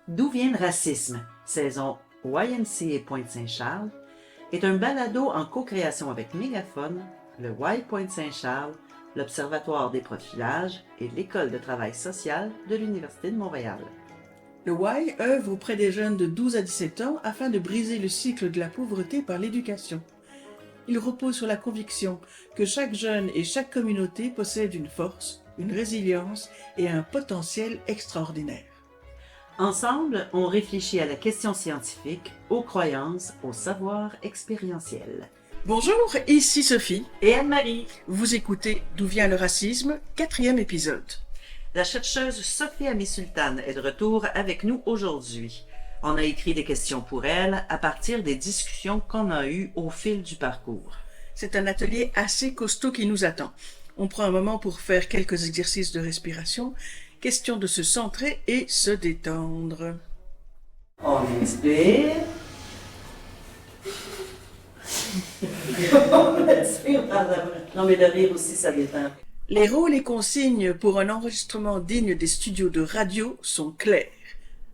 D'où vient le racisme? Saison YMCA Pointe-Saint-Charles est un balado en co-création avec Mégaphone, le Y Pointe-Saint-Charles, l'Observatoire des profilages et l'École de travail social de l'Université de Montréal. Le Y œuvre auprès des jeunes de 12 à 17 ans afin de briser le cycle de la pauvreté par l'éducation. Il repose sur la conviction que chaque jeune et chaque communauté possède une force, une résilience et un potentiel extraordinaire. Ensemble, on réfléchit à la question scientifique, aux croyances, au savoir expérientiel. Bonjour, ici Sophie. Et Anne-Marie. Vous écoutez D'où vient le racisme, 4e épisode. La chercheuse Sophie Ami-Sultan est de retour avec nous aujourd'hui. On a écrit des questions pour elle à partir des discussions qu'on a eues au fil du parcours. C'est un atelier assez costaud qui nous attend. On prend un moment pour faire quelques exercices de respiration, question de se centrer et se détendre. On inspire. On expire par la bouche. Non, mais le rire aussi, ça détend. Les rôles et consignes pour un enregistrement digne des studios de radio sont clairs.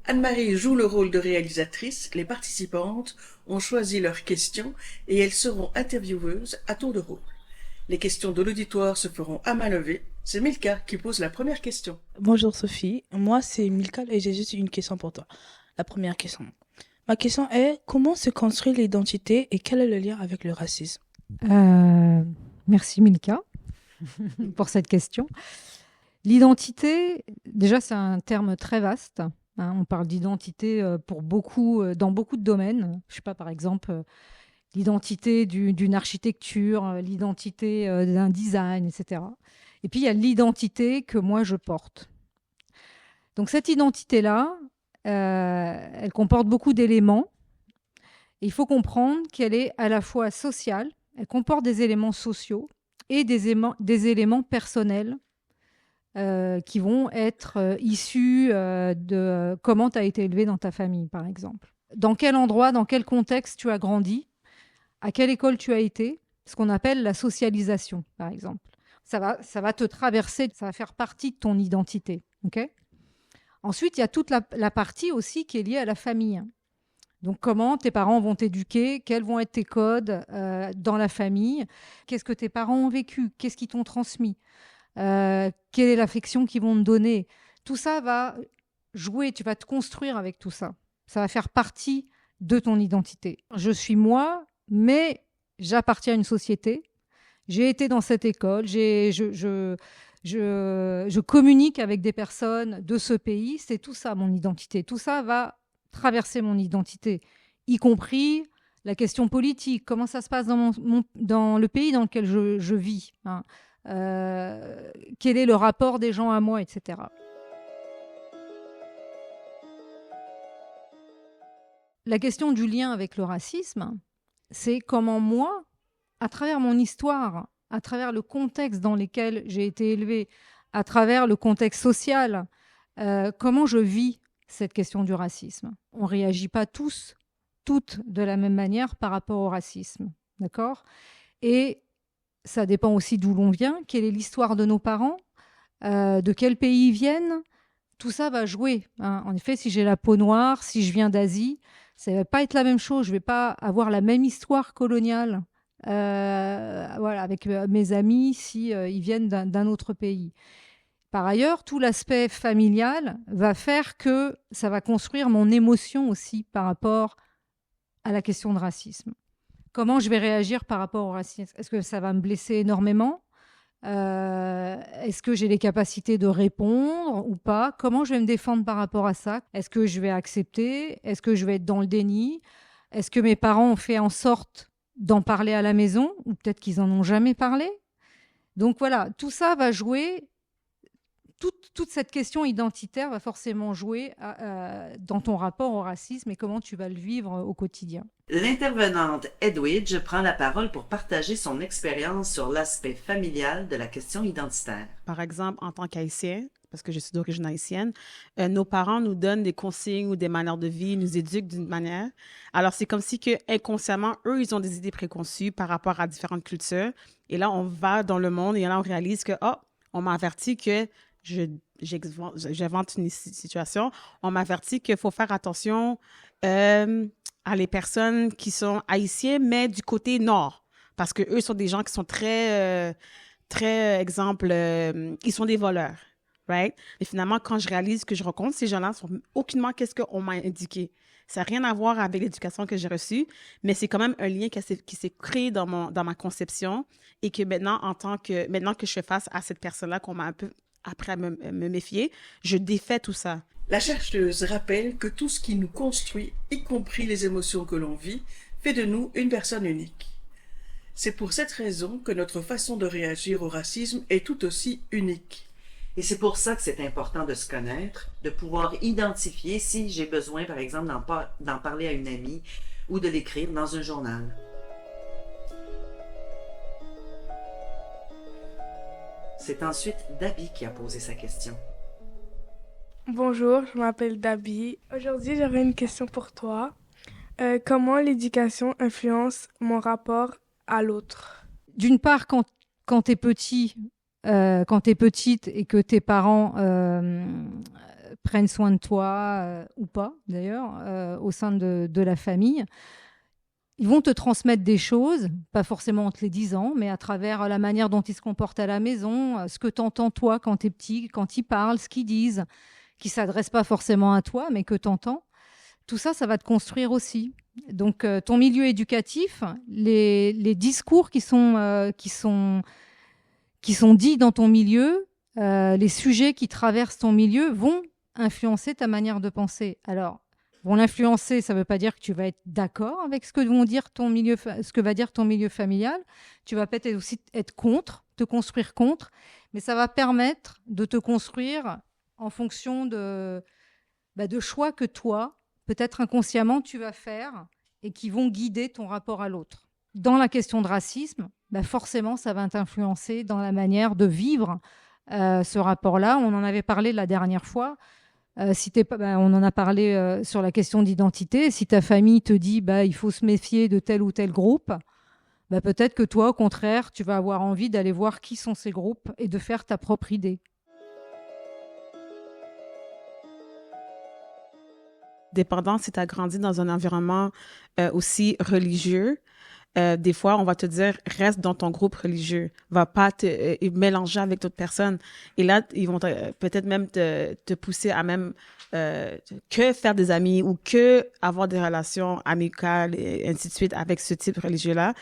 Anne-Marie joue le rôle de réalisatrice, les participantes ont choisi leurs questions et elles seront intervieweuses à tour de rôle. Les questions de l'auditoire se feront à main levée. C'est Milka qui pose la première question. Bonjour Sophie, moi c'est Milka et j'ai juste une question pour toi. La première question. Ma question est, comment se construit l'identité et quel est le lien avec le racisme? Merci Milka pour cette question. L'identité, déjà c'est un terme très vaste. On parle d'identité pour dans beaucoup de domaines. Je sais pas, par exemple, l'identité d'une architecture, l'identité d'un design, etc. Et puis il y a l'identité que moi je porte. Donc cette identité-là, elle comporte beaucoup d'éléments. Il faut comprendre qu'elle est à la fois sociale, elle comporte des éléments sociaux et des éléments personnels qui vont être issus de comment tu as été élevé dans ta famille, par exemple. Dans quel endroit, dans quel contexte tu as grandi, à quelle école tu as été, ce qu'on appelle la socialisation, par exemple. Ça va te traverser, ça va faire partie de ton identité. Okay. Ensuite, il y a toute la partie aussi qui est liée à la famille. Donc, comment tes parents vont t'éduquer, quels vont être tes codes dans la famille, qu'est-ce que tes parents ont vécu, qu'est-ce qu'ils t'ont transmis, quelle est l'affection qu'ils vont te donner. Tout ça va jouer, tu vas te construire avec tout ça. Ça va faire partie de ton identité. Je suis moi, mais j'appartiens à une société. J'ai été dans cette école, je communique avec des personnes de ce pays. C'est tout ça, mon identité. Tout ça va traverser mon identité, y compris la question politique. Comment ça se passe dans le pays dans lequel je vis, hein. Quel est le rapport des gens à moi, etc. La question du lien avec le racisme, c'est comment moi, à travers mon histoire, à travers le contexte dans lequel j'ai été élevée, à travers le contexte social, comment je vis cette question du racisme. On ne réagit pas toutes de la même manière par rapport au racisme. D'accord ? Et ça dépend aussi d'où l'on vient, quelle est l'histoire de nos parents, de quel pays ils viennent. Tout ça va jouer, hein. En effet, si j'ai la peau noire, si je viens d'Asie, ça ne va pas être la même chose. Je ne vais pas avoir la même histoire coloniale avec mes amis si ils viennent d'un autre pays. Par ailleurs, tout l'aspect familial va faire que ça va construire mon émotion aussi par rapport à la question de racisme. Comment je vais réagir par rapport au racisme? Est-ce que ça va me blesser énormément? Est-ce que j'ai les capacités de répondre ou pas? Comment je vais me défendre par rapport à ça? Est-ce que je vais accepter? Est-ce que je vais être dans le déni? Est-ce que mes parents ont fait en sorte d'en parler à la maison? Ou peut-être qu'ils en ont jamais parlé? Donc voilà, tout ça va jouer. Toute cette question identitaire va forcément jouer dans ton rapport au racisme et comment tu vas le vivre au quotidien. L'intervenante Edwidge prend la parole pour partager son expérience sur l'aspect familial de la question identitaire. Par exemple, en tant qu'haïtien, parce que je suis d'origine haïtienne, nos parents nous donnent des consignes ou des manières de vie, nous éduquent d'une manière. Alors, c'est comme si que inconsciemment, eux, ils ont des idées préconçues par rapport à différentes cultures. Et là, on va dans le monde et là, on réalise que, on m'a averti que j'invente une situation, on m'avertit qu'il faut faire attention à les personnes qui sont haïtiennes, mais du côté nord. Parce que eux sont des gens qui sont très, exemple, ils sont des voleurs, right? Et finalement, quand je réalise que je rencontre ces gens-là, sont aucunement qu'est-ce qu'on m'a indiqué. Ça n'a rien à voir avec l'éducation que j'ai reçue, mais c'est quand même un lien qui s'est créé dans ma conception et que maintenant que je fais face à cette personne-là qu'on m'a un peu appris à me méfier, je défais tout ça. La chercheuse rappelle que tout ce qui nous construit, y compris les émotions que l'on vit, fait de nous une personne unique. C'est pour cette raison que notre façon de réagir au racisme est tout aussi unique. Et c'est pour ça que c'est important de se connaître, de pouvoir identifier si j'ai besoin, par exemple, d'en parler à une amie ou de l'écrire dans un journal. C'est ensuite Dabi qui a posé sa question. Bonjour, je m'appelle Dabi. Aujourd'hui, j'avais une question pour toi. Comment l'éducation influence mon rapport à l'autre? D'une part, quand tu es petit, quand tu es petite et que tes parents prennent soin de toi, ou pas d'ailleurs, au sein de la famille, ils vont te transmettre des choses, pas forcément en te les disant, mais à travers la manière dont ils se comportent à la maison, ce que tu entends toi quand tu es petit, quand ils parlent, ce qu'ils disent, qui ne s'adressent pas forcément à toi, mais que tu entends. Tout ça, ça va te construire aussi. Donc, ton milieu éducatif, les discours qui sont dits dans ton milieu, les sujets qui traversent ton milieu vont influencer ta manière de penser. Alors, vont l'influencer, ça ne veut pas dire que tu vas être d'accord avec ce que va dire ton milieu familial. Tu vas peut-être aussi être contre, te construire contre, mais ça va permettre de te construire en fonction de choix que toi, peut-être inconsciemment, tu vas faire et qui vont guider ton rapport à l'autre. Dans la question de racisme, forcément, ça va t'influencer dans la manière de vivre ce rapport-là. On en avait parlé la dernière fois. On en a parlé sur la question d'identité. Si ta famille te dit il faut se méfier de tel ou tel groupe, peut-être que toi, au contraire, tu vas avoir envie d'aller voir qui sont ces groupes et de faire ta propre idée. Dépendant si tu as grandi dans un environnement aussi religieux, des fois, on va te dire, reste dans ton groupe religieux, va pas te mélanger avec d'autres personnes. Et là, ils vont peut-être même te pousser à même que faire des amis ou que avoir des relations amicales et ainsi de suite avec ce type religieux-là.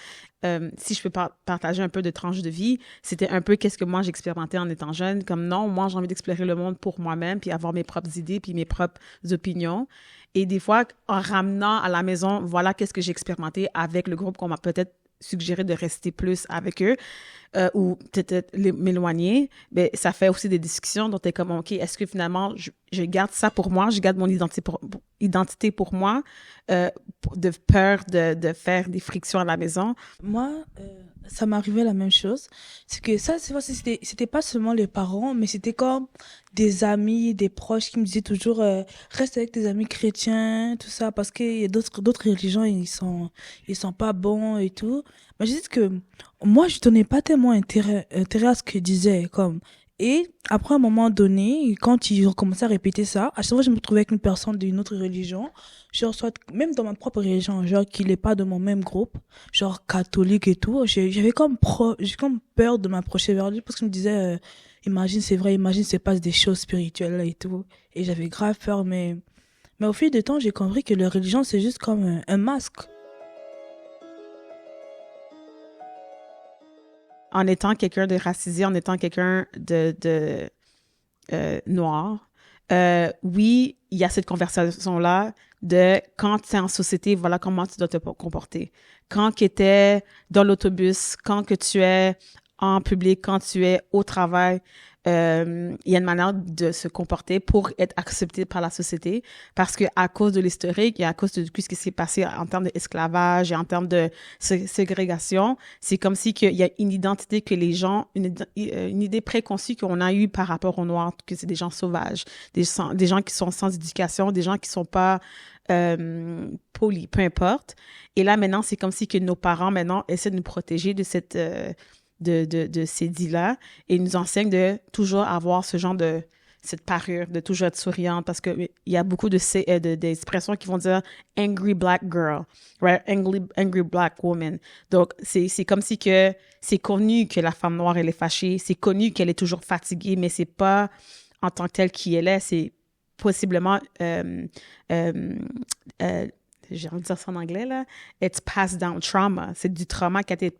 Si je peux partager un peu de tranche de vie, c'était un peu qu'est-ce que moi j'expérimentais en étant jeune. Comme non, moi j'ai envie d'explorer le monde pour moi-même, puis avoir mes propres idées, puis mes propres opinions. Et des fois, en ramenant à la maison, voilà qu'est-ce que j'ai expérimenté avec le groupe qu'on m'a peut-être suggéré de rester plus avec eux ou peut-être m'éloigner. Mais ça fait aussi des discussions dont tu es comme, OK, est-ce que finalement, je garde ça pour moi, je garde mon identité pour moi, de peur de faire des frictions à la maison. Moi, ça m'arrivait la même chose. C'est que ça, c'était pas seulement les parents, mais c'était comme des amis, des proches qui me disaient toujours reste avec tes amis chrétiens, tout ça, parce qu'il y a d'autres religions, ils sont pas bons et tout. Mais je dis que moi, je donnais pas tellement intérêt à ce qu'ils disaient, comme. Et après un moment donné, quand ils ont commencé à répéter ça, à chaque fois je me trouvais avec une personne d'une autre religion, genre soit même dans ma propre religion, genre qui n'est pas de mon même groupe, genre catholique et tout, j'ai comme peur de m'approcher vers lui parce que je me disais imagine c'est vrai, imagine c'est pas des choses spirituelles là et tout, et j'avais grave peur, mais au fil du temps j'ai compris que la religion c'est juste comme un masque. En étant quelqu'un de racisé, en étant quelqu'un de noir, oui, il y a cette conversation-là de quand tu es en société, voilà comment tu dois te comporter. Quand tu es dans l'autobus, quand que tu es en public, quand tu es au travail, il y a une manière de se comporter pour être accepté par la société, parce que à cause de l'historique et à cause de ce qui s'est passé en termes d'esclavage et en termes de ségrégation, c'est comme si qu'il y a une identité que les gens, une idée préconçue qu'on a eue par rapport aux Noirs, que c'est des gens sauvages, des gens qui sont sans éducation, des gens qui sont pas polis, peu importe. Et là maintenant, c'est comme si que nos parents maintenant essaient de nous protéger de cette de ces dits-là et nous enseignent de toujours avoir ce genre de cette parure de toujours être souriante parce que il y a beaucoup d'expressions qui vont dire angry black girl, right? Angry black woman. Donc, c'est comme si que c'est connu que la femme noire, elle est fâchée. C'est connu qu'elle est toujours fatiguée, mais c'est pas en tant que telle qui elle est. C'est possiblement, j'ai envie de dire ça en anglais, là, it's passed down trauma. C'est du trauma qui a été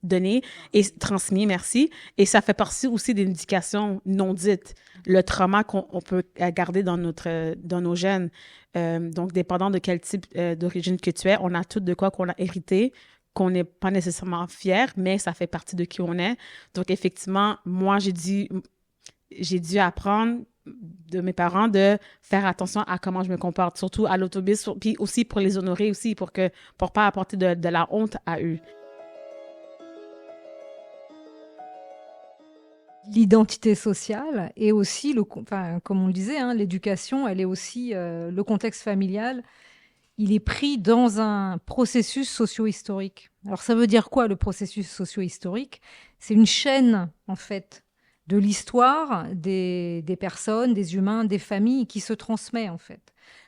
donné et transmis, merci. Et ça fait partie aussi d'une éducation non dite. Le trauma qu'on peut garder dans nos gènes. Donc, dépendant de quel type d'origine que tu es, on a tout de quoi qu'on a hérité, qu'on n'est pas nécessairement fier, mais ça fait partie de qui on est. Donc, effectivement, moi, j'ai dû apprendre de mes parents de faire attention à comment je me comporte, surtout à l'autobus, puis aussi pour les honorer aussi, pour pas apporter de la honte à eux. L'identité sociale et aussi, comme on le disait, hein, l'éducation, elle est aussi, le contexte familial, il est pris dans un processus socio-historique. Alors ça veut dire quoi le processus socio-historique? C'est une chaîne, en fait, de l'histoire des personnes, des humains, des familles qui se transmet en fait.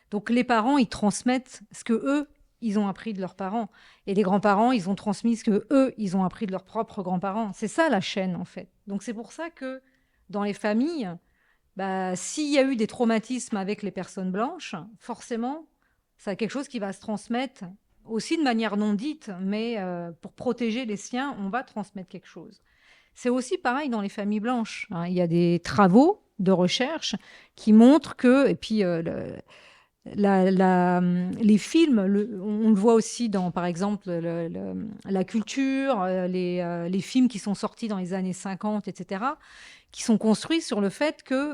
Donc les parents, ils transmettent ce que eux, ils ont appris de leurs parents. Et les grands-parents, ils ont transmis ce que eux, ils ont appris de leurs propres grands-parents. C'est ça la chaîne en fait. Donc c'est pour ça que dans les familles, s'il y a eu des traumatismes avec les personnes blanches, forcément, c'est quelque chose qui va se transmettre aussi de manière non dite, mais pour protéger les siens, on va transmettre quelque chose. C'est aussi pareil dans les familles blanches. Hein. Il y a des travaux de recherche qui montrent que, et puis les films, on le voit aussi dans, par exemple, la culture, les films qui sont sortis dans les années 50, etc., qui sont construits sur le fait que,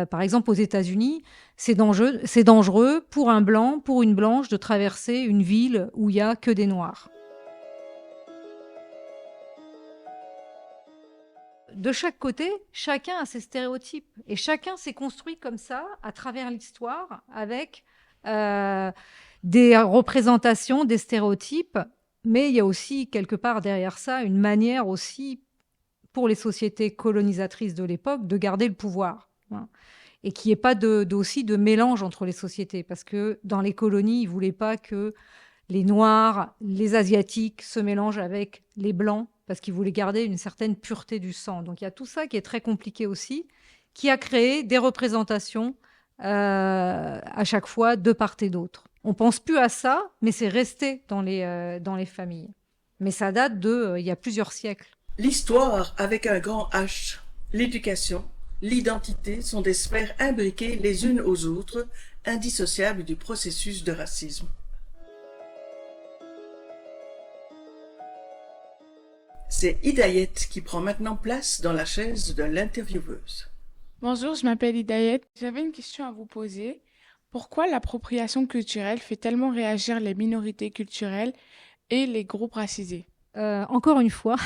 par exemple, aux États-Unis, c'est dangereux pour un blanc, pour une blanche, de traverser une ville où il n'y a que des noirs. De chaque côté, chacun a ses stéréotypes et chacun s'est construit comme ça à travers l'histoire avec des représentations, des stéréotypes, mais il y a aussi quelque part derrière ça une manière aussi pour les sociétés colonisatrices de l'époque de garder le pouvoir, hein, et qu'il n'y ait pas aussi de mélange entre les sociétés parce que dans les colonies, ils ne voulaient pas que les Noirs, les Asiatiques se mélangent avec les Blancs parce qu'ils voulaient garder une certaine pureté du sang. Donc il y a tout ça qui est très compliqué aussi, qui a créé des représentations à chaque fois de part et d'autre. On ne pense plus à ça, mais c'est resté dans les familles. Mais ça date il y a plusieurs siècles. L'histoire avec un grand H, l'éducation, l'identité sont des sphères imbriquées les unes aux autres, indissociables du processus de racisme. C'est Hidayet qui prend maintenant place dans la chaise de l'intervieweuse. Bonjour, je m'appelle Hidayet. J'avais une question à vous poser. Pourquoi l'appropriation culturelle fait tellement réagir les minorités culturelles et les groupes racisés? Encore une fois,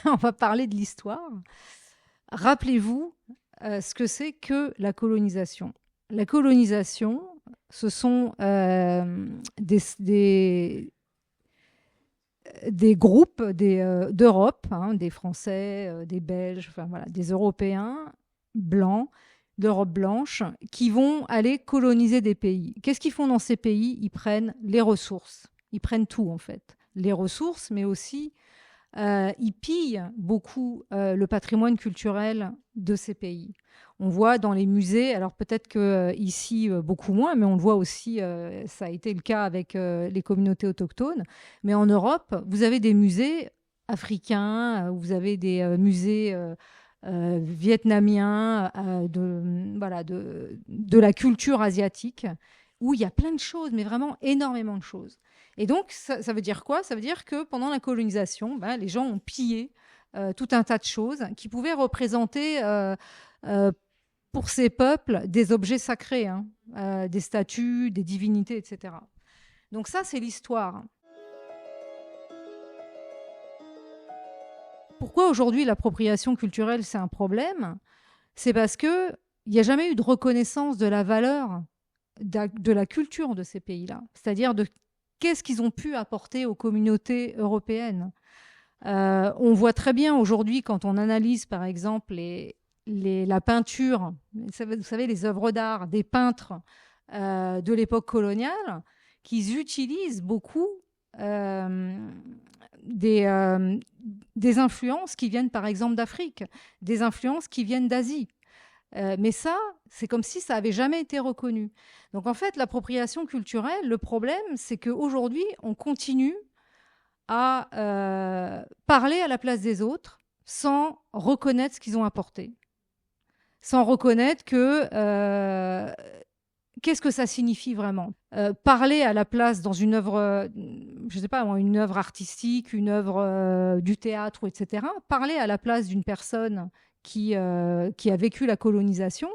on va parler de l'histoire. Rappelez-vous ce que c'est que la colonisation. La colonisation, ce sont des groupes d'Europe, hein, des Français, des Belges, enfin voilà, des Européens blancs, d'Europe blanche, qui vont aller coloniser des pays. Qu'est-ce qu'ils font dans ces pays? Ils prennent les ressources. Ils prennent tout, en fait. Les ressources, mais aussi, ils pillent beaucoup le patrimoine culturel de ces pays. On voit dans les musées, alors peut-être qu'ici, beaucoup moins, mais on le voit aussi, ça a été le cas avec les communautés autochtones. Mais en Europe, vous avez des musées africains, vous avez des musées vietnamiens, de la culture asiatique, où il y a plein de choses, mais vraiment énormément de choses. Et donc, ça veut dire quoi? Ça veut dire que pendant la colonisation, les gens ont pillé tout un tas de choses qui pouvaient représenter pour ces peuples des objets sacrés, hein, des statues, des divinités, etc. Donc ça, c'est l'histoire. Pourquoi aujourd'hui l'appropriation culturelle, c'est un problème? C'est parce qu'il n'y a jamais eu de reconnaissance de la valeur de la culture de ces pays-là. C'est-à-dire de qu'est-ce qu'ils ont pu apporter aux communautés européennes. On voit très bien aujourd'hui, quand on analyse par exemple la peinture, vous savez, les œuvres d'art des peintres de l'époque coloniale, qu'ils utilisent beaucoup des influences qui viennent par exemple d'Afrique, des influences qui viennent d'Asie. Mais ça, c'est comme si ça n'avait jamais été reconnu. Donc en fait, l'appropriation culturelle, le problème, c'est qu'aujourd'hui, on continue à parler à la place des autres sans reconnaître ce qu'ils ont apporté, sans reconnaître qu'est-ce que ça signifie vraiment. Parler à la place dans une œuvre, je sais pas, une œuvre artistique, une œuvre du théâtre, etc. Parler à la place d'une personne qui a vécu la colonisation,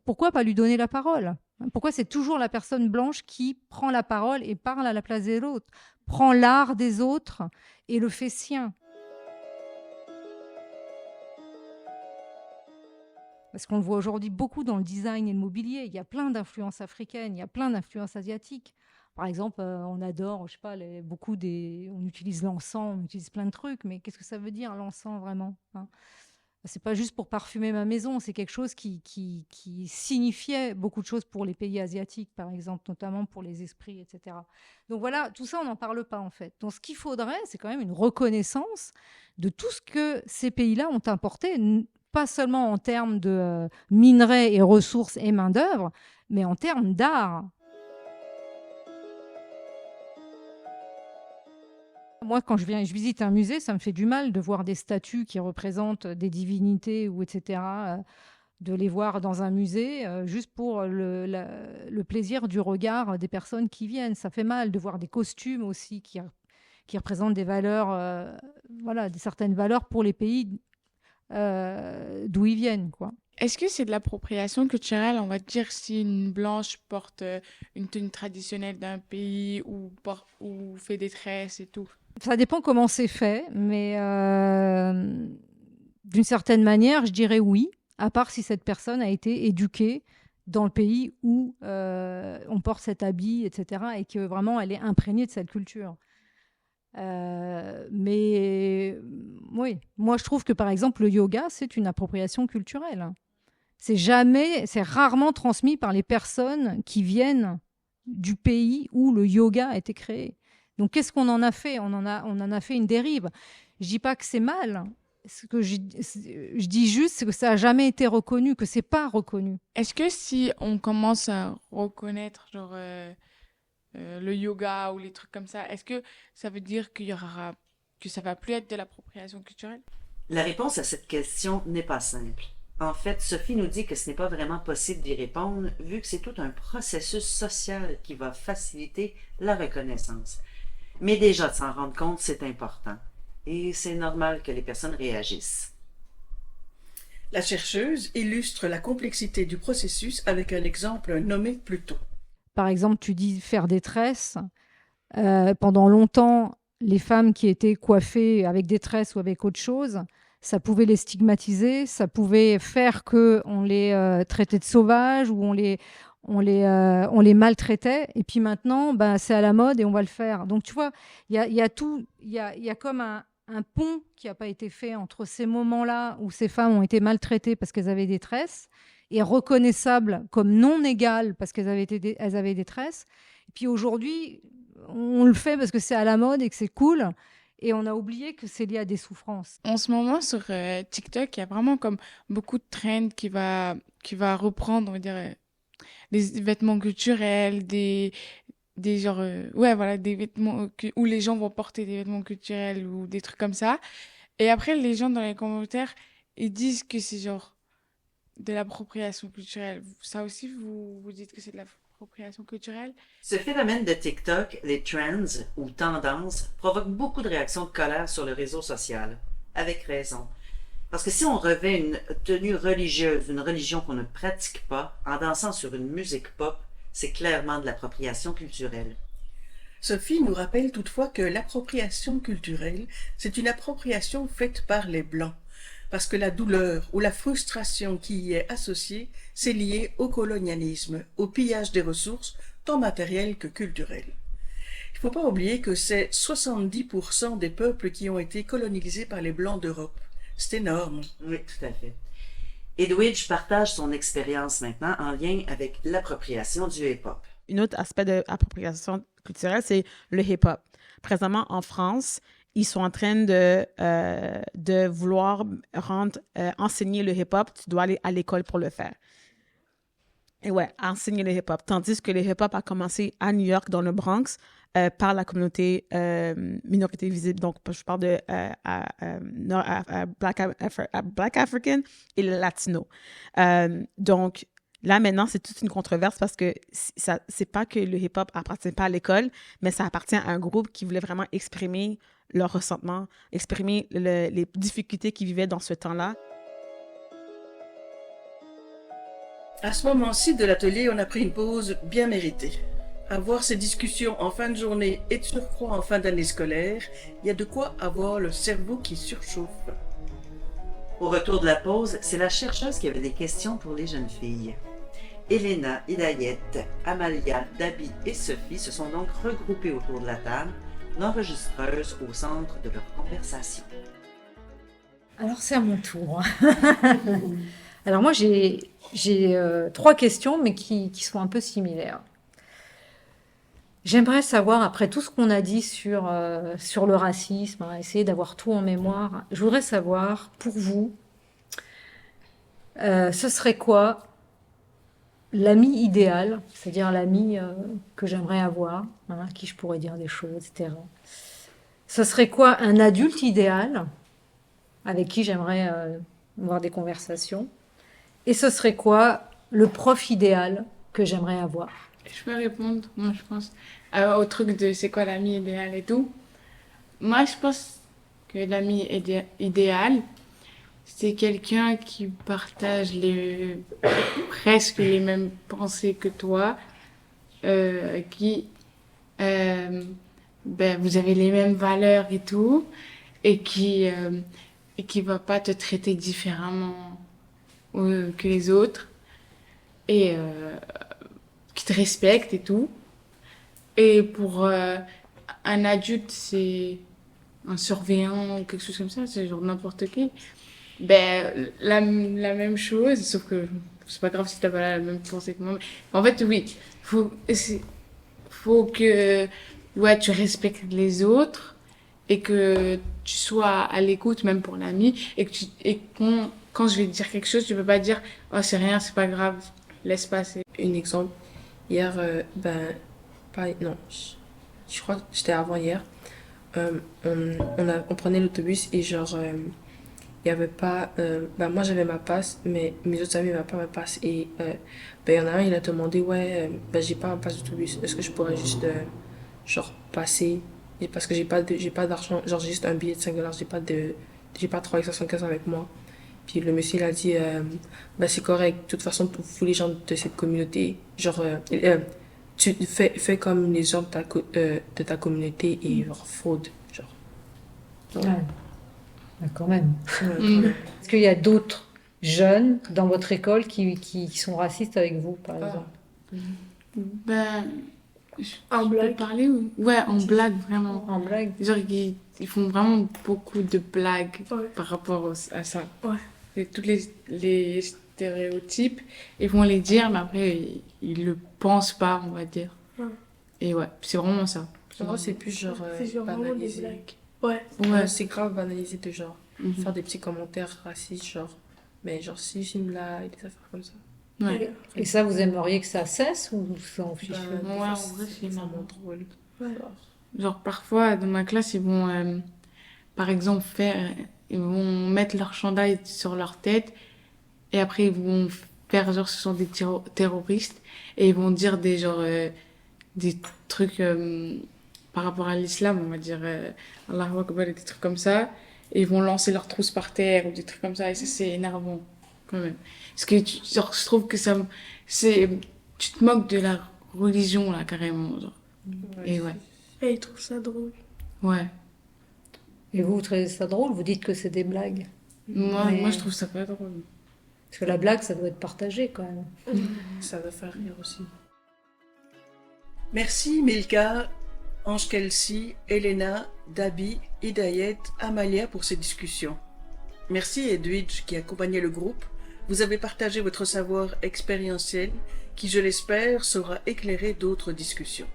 pourquoi pas lui donner la parole? Pourquoi c'est toujours la personne blanche qui prend la parole et parle à la place des autres, prend l'art des autres et le fait sien? Parce qu'on le voit aujourd'hui beaucoup dans le design et le mobilier. Il y a plein d'influences africaines, il y a plein d'influences asiatiques. Par exemple, on adore, je sais pas, on utilise l'encens, on utilise plein de trucs, mais qu'est-ce que ça veut dire l'encens vraiment, hein? C'est pas juste pour parfumer ma maison, c'est quelque chose qui signifiait beaucoup de choses pour les pays asiatiques, par exemple, notamment pour les esprits, etc. Donc voilà, tout ça, on n'en parle pas en fait. Donc ce qu'il faudrait, c'est quand même une reconnaissance de tout ce que ces pays-là ont importé, pas seulement en termes de minerais et ressources et main-d'œuvre, mais en termes d'art. Moi, quand je visite un musée, ça me fait du mal de voir des statues qui représentent des divinités ou etc., de les voir dans un musée juste pour le plaisir du regard des personnes qui viennent. Ça fait mal de voir des costumes aussi qui représentent des valeurs, des certaines valeurs pour les pays d'où ils viennent, quoi. Est-ce que c'est de l'appropriation culturelle, on va dire, si une blanche porte une tenue traditionnelle d'un pays ou fait des tresses et tout? Ça dépend comment c'est fait, mais d'une certaine manière, je dirais oui, à part si cette personne a été éduquée dans le pays où on porte cet habit, etc., et que vraiment elle est imprégnée de cette culture. Mais oui, moi je trouve que par exemple le yoga, c'est une appropriation culturelle. C'est rarement transmis par les personnes qui viennent du pays où le yoga a été créé. Donc qu'est-ce qu'on en a fait? On en a fait une dérive. Je dis pas que c'est mal. Ce que je dis juste que ça n'a jamais été reconnu, que c'est pas reconnu. Est-ce que si on commence à reconnaître genre le yoga ou les trucs comme ça, est-ce que ça veut dire que ça va plus être de l'appropriation culturelle? La réponse à cette question n'est pas simple. En fait, Sophie nous dit que ce n'est pas vraiment possible d'y répondre, vu que c'est tout un processus social qui va faciliter la reconnaissance. Mais déjà de s'en rendre compte, c'est important. Et c'est normal que les personnes réagissent. La chercheuse illustre la complexité du processus avec un exemple nommé plus tôt. Par exemple, tu dis faire des tresses. Pendant longtemps, les femmes qui étaient coiffées avec des tresses ou avec autre chose, ça pouvait les stigmatiser, ça pouvait faire qu'on les traitait de sauvages ou on les maltraitait. Et puis maintenant, c'est à la mode et on va le faire. Donc tu vois, il y a comme un pont qui n'a pas été fait entre ces moments-là où ces femmes ont été maltraitées parce qu'elles avaient des tresses et reconnaissables comme non égales parce qu'elles avaient des tresses. Et puis aujourd'hui, on le fait parce que c'est à la mode et que c'est cool. Et on a oublié que c'est lié à des souffrances. En ce moment, sur TikTok, il y a vraiment comme beaucoup de trends qui va reprendre, on va dire, des vêtements culturels, des genres, des vêtements où les gens vont porter des vêtements culturels ou des trucs comme ça. Et après, les gens dans les commentaires, ils disent que c'est genre de l'appropriation culturelle. Ça aussi, vous dites que c'est de l'appropriation culturelle? Ce phénomène de TikTok, les trends ou tendances, provoque beaucoup de réactions de colère sur le réseau social. Avec raison. Parce que si on revêt une tenue religieuse, une religion qu'on ne pratique pas, en dansant sur une musique pop, c'est clairement de l'appropriation culturelle. Sophie nous rappelle toutefois que l'appropriation culturelle, c'est une appropriation faite par les Blancs, parce que la douleur ou la frustration qui y est associée, c'est lié au colonialisme, au pillage des ressources, tant matérielles que culturelles. Il ne faut pas oublier que c'est 70% des peuples qui ont été colonisés par les Blancs d'Europe, C'est énorme. Oui, tout à fait. Edwidge partage son expérience maintenant en lien avec l'appropriation du hip-hop. Un autre aspect de l'appropriation culturelle, c'est le hip-hop. Présentement, en France, ils sont en train de vouloir enseigner le hip-hop. Tu dois aller à l'école pour le faire. Et ouais, enseigner le hip-hop. Tandis que le hip-hop a commencé à New York, dans le Bronx, par la communauté minorité visible. Donc, je parle de Black African et le Latino. Donc, là, maintenant, c'est toute une controverse parce que c'est pas que le hip-hop appartient pas à l'école, mais ça appartient à un groupe qui voulait vraiment exprimer leur ressentiment, exprimer les difficultés qu'ils vivaient dans ce temps-là. À ce moment-ci de l'atelier, on a pris une pause bien méritée. Avoir ces discussions en fin de journée et de surcroît en fin d'année scolaire, il y a de quoi avoir le cerveau qui surchauffe. Au retour de la pause, c'est la chercheuse qui avait des questions pour les jeunes filles. Elena, Hidayet, Amalia, Dabi et Sophie se sont donc regroupées autour de la table, l'enregistreuse au centre de leur conversation. Alors, c'est à mon tour. Alors, moi, j'ai 3 questions, mais qui sont un peu similaires. J'aimerais savoir, après tout ce qu'on a dit sur le racisme, essayer d'avoir tout en mémoire, je voudrais savoir, pour vous, ce serait quoi l'ami idéal, c'est-à-dire l'ami que j'aimerais avoir, à qui je pourrais dire des choses, etc. Ce serait quoi un adulte idéal avec qui j'aimerais avoir des conversations? Et ce serait quoi le prof idéal que j'aimerais avoir? Je peux répondre, moi je pense, au truc de c'est quoi l'ami idéal et tout. Moi je pense que l'ami idéal, c'est quelqu'un qui partage presque les mêmes pensées que toi, qui, vous avez les mêmes valeurs et tout, et qui va pas te traiter différemment que les autres, et qui te respecte et tout. Et pour un adulte, c'est un surveillant ou quelque chose comme ça, c'est genre n'importe qui. La même chose, sauf que c'est pas grave si t'as pas la même pensée que moi. Mais en fait, oui, faut que tu respectes les autres et que tu sois à l'écoute, même pour l'ami, et quand je vais te dire quelque chose, tu peux pas dire oh c'est rien, c'est pas grave, laisse passer. Un exemple, hier, je crois que c'était avant-hier, on prenait l'autobus et genre, il y avait pas, moi j'avais ma passe, mais mes autres amis n'avaient pas ma passe. Et il y en a un, il a demandé, j'ai pas ma passe d'autobus, est-ce que je pourrais juste, genre, passer, parce que j'ai pas d'argent, genre j'ai juste un billet de 5$, j'ai pas 3,75 avec moi. Puis le monsieur, il a dit, c'est correct. De toute façon, pour tous les gens de cette communauté, genre, tu fais comme les gens de ta communauté et genre, fraude, genre. Ouais, quand même. Est-ce qu'il y a d'autres jeunes dans votre école qui sont racistes avec vous, par exemple? En blague parler ou... Ouais, en blague, vraiment. En blague? Genre, ils font vraiment beaucoup de blagues par rapport à ça. Ouais. Et tous les stéréotypes, ils vont les dire, mais après, ils le pensent pas, on va dire. Ouais. Et ouais, c'est vraiment ça. Moi, c'est plus genre banaliser. Des blagues. Ouais, c'est grave banaliser de genre faire des petits commentaires racistes, genre, mais genre si j'ai une blague, des affaires comme ça. Ouais. Et ça, vous aimeriez que ça cesse ou ça en fiche? Ouais, en vrai, c'est vraiment drôle. Ouais. Genre, parfois, dans ma classe, ils vont, par exemple, ils vont mettre leur chandail sur leur tête et après, ils vont faire genre, ce sont des terroristes et ils vont dire des trucs par rapport à l'islam, on va dire Allahu Akbar et des trucs comme ça. Et ils vont lancer leur trousse par terre ou des trucs comme ça et ça, c'est énervant, quand même. Parce que je trouve que tu te moques de la religion, là, carrément, genre. Et ouais. Et ils trouvent ça drôle. Ouais. Et vous trouvez ça drôle? Vous dites que c'est des blagues? Moi, je trouve ça pas drôle. Parce que la blague, ça doit être partagé, quand même. Ça doit faire rire aussi. Merci Milka, Ange-Kelsey, Elena, Dabi, Hidayet, Amalia pour ces discussions. Merci Edwidge qui accompagnait le groupe. Vous avez partagé votre savoir expérientiel qui, je l'espère, saura éclairer d'autres discussions.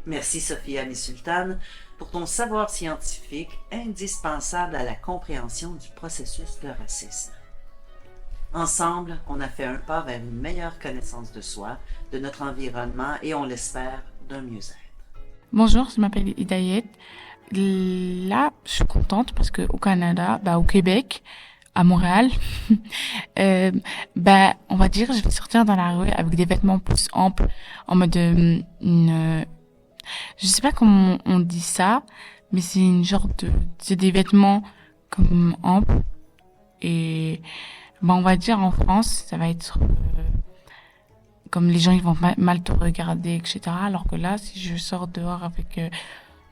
Merci Sofiane et Sultane pour ton savoir scientifique indispensable à la compréhension du processus de racisme. Ensemble, on a fait un pas vers une meilleure connaissance de soi, de notre environnement et, on l'espère, d'un mieux-être. Bonjour, je m'appelle Hidayet. Là, je suis contente parce que au Canada, au Québec, à Montréal, on va dire, je vais sortir dans la rue avec des vêtements plus amples, en mode je sais pas comment on dit ça, mais c'est une genre c'est des vêtements comme amples et on va dire en France, ça va être comme les gens ils vont mal te regarder, etc. Alors que là, si je sors dehors avec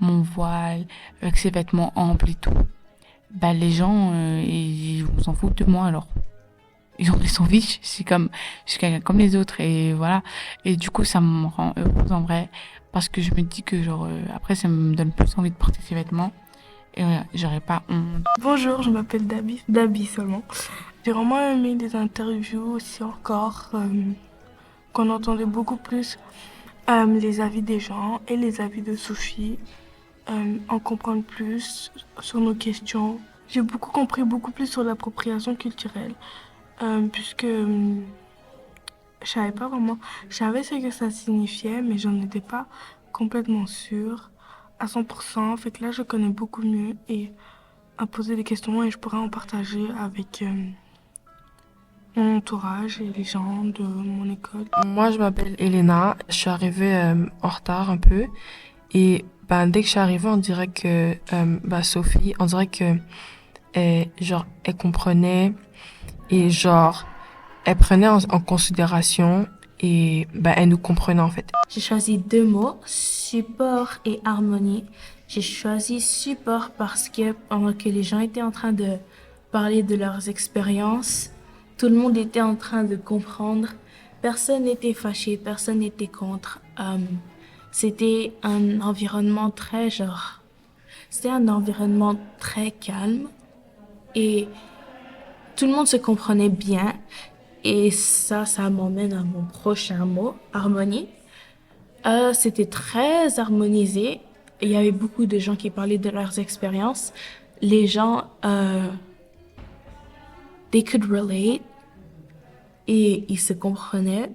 mon voile, avec ces vêtements amples et tout, les gens ils s'en foutent de moi alors. Ils s'en fichent, je suis quelqu'un comme les autres et voilà. Et du coup, ça me rend heureuse en vrai parce que je me dis que après ça me donne plus envie de porter ces vêtements et j'aurais pas honte. Bonjour, je m'appelle Dabi seulement. J'ai vraiment aimé les interviews aussi encore, qu'on entendait beaucoup plus les avis des gens et les avis de Sophie, en comprendre plus sur nos questions. J'ai compris beaucoup plus sur l'appropriation culturelle. Puisque je savais pas vraiment, je savais ce que ça signifiait, mais j'en étais pas complètement sûre à 100%. Fait que là, je connais beaucoup mieux et à poser des questions et je pourrais en partager avec mon entourage et les gens de mon école. Moi, je m'appelle Elena. Je suis arrivée en retard un peu. Et dès que je suis arrivée, on dirait que Sophie, on dirait que elle comprenait et elle prenait en considération et elle nous comprenait en fait. J'ai choisi 2 mots, support et harmonie. J'ai choisi support parce que pendant que les gens étaient en train de parler de leurs expériences, tout le monde était en train de comprendre. Personne n'était fâché, personne n'était contre. C'était un environnement c'était un environnement très calme et tout le monde se comprenait bien. Et ça m'emmène à mon prochain mot, harmonie. C'était très harmonisé. Il y avait beaucoup de gens qui parlaient de leurs expériences. Les gens, they could relate. Et ils se comprenaient.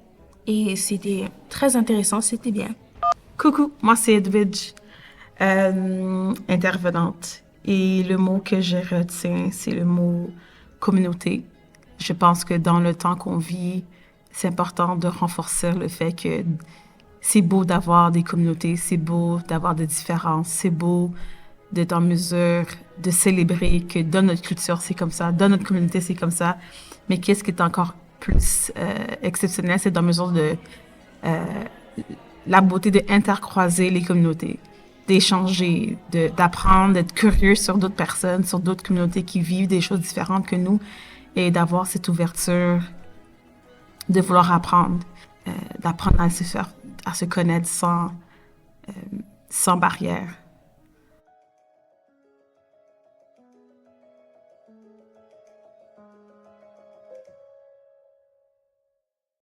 Et c'était très intéressant, c'était bien. Coucou, moi c'est Edwidge, intervenante. Et le mot que je retiens, c'est le mot communauté. Je pense que dans le temps qu'on vit, c'est important de renforcer le fait que c'est beau d'avoir des communautés, c'est beau d'avoir des différences, c'est beau d'être en mesure de célébrer que dans notre culture, c'est comme ça, dans notre communauté, c'est comme ça. Mais qu'est-ce qui est encore plus exceptionnel, c'est dans la mesure de la beauté d'intercroiser les communautés, d'échanger, d'apprendre, d'être curieux sur d'autres personnes, sur d'autres communautés qui vivent des choses différentes que nous et d'avoir cette ouverture de vouloir apprendre, d'apprendre à se connaître sans barrière.